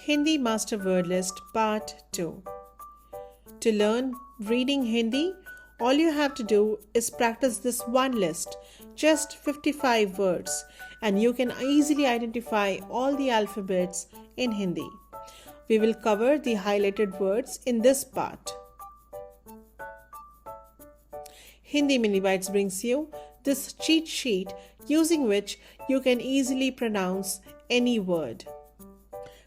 Hindi Master Word List Part 2. To learn reading Hindi, all you have to do is practice this one list, just 55 words, and you can easily identify all the alphabets in Hindi. We will cover the highlighted words in this part. Hindi Mini Bytes brings you this cheat sheet using which you can easily pronounce any word.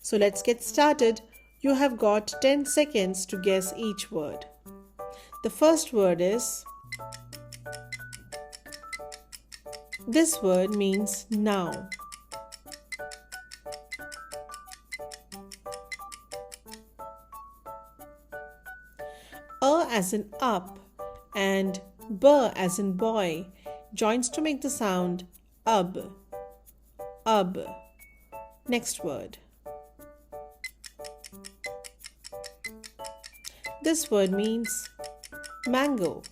So let's get started. You have got 10 seconds to guess each word. The first word is, this word means now. A as in up and B as in boy joins to make the sound ub. Ub. Next word. This word means mango.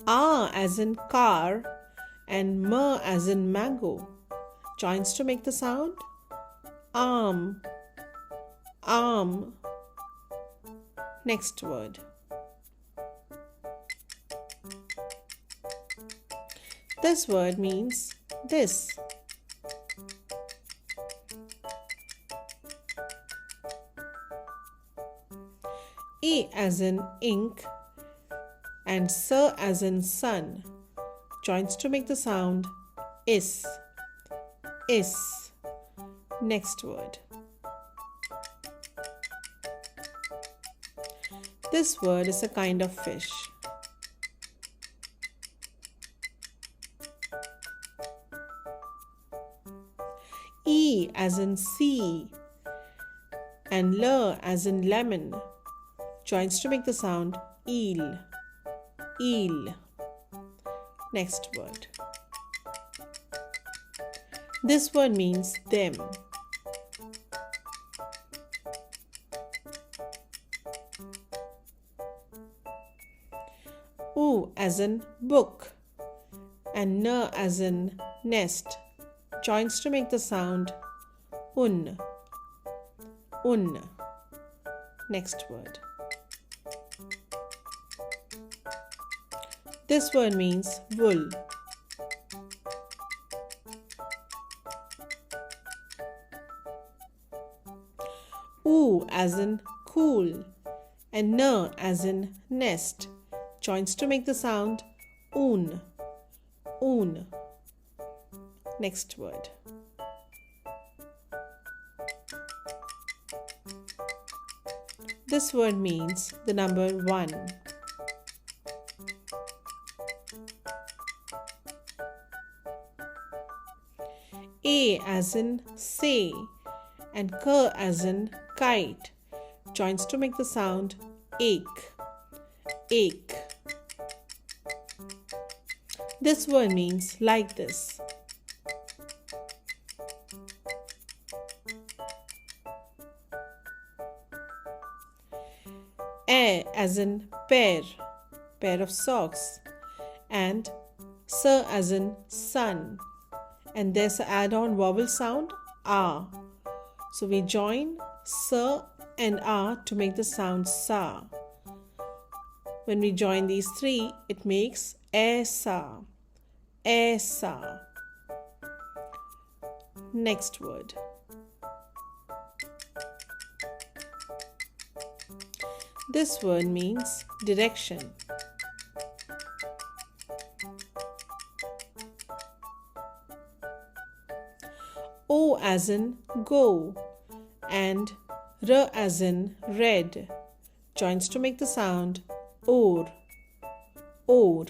A as in car and M as in mango joins to make the sound arm. Arm. Next word. This word means this. E as in ink and S as in sun joins to make the sound is. Is. Next word. This word is a kind of fish. E as in sea and L as in lemon joins to make the sound eel. Eel. Next word. This word means them. U as in book and N as in nest joins to make the sound un. Un. Next word. This word means wool. U as in cool and N as in nest joins to make the sound oon. Oon. Next word. This word means the number 1. A as in say and K as in kite joins to make the sound ache. Ache. This word means like this. A as in pair of socks, and S as in sun, and there's an add-on vowel sound A. So we join S and A to make the sound sa. When we join these three, it makes aisa. Aisa. Next word. This word means direction. O as in go and R as in red joins to make the sound or. Or.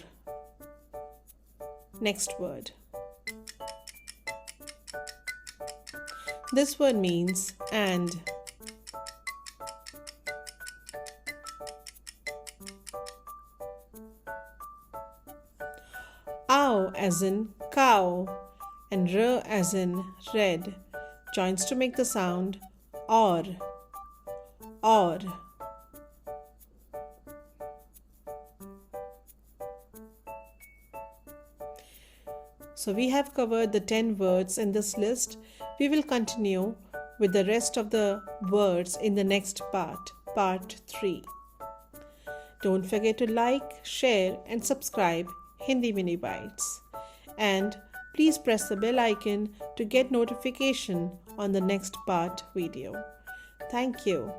Next word. This word means and. Ow as in cow and R as in red joins to make the sound or. Or. So we have covered the 10 words in this list. We will continue with the rest of the words in the next part 3. Don't forget to like, share and subscribe Hindi Mini Bites. And please press the bell icon to get notification on the next part video. Thank you.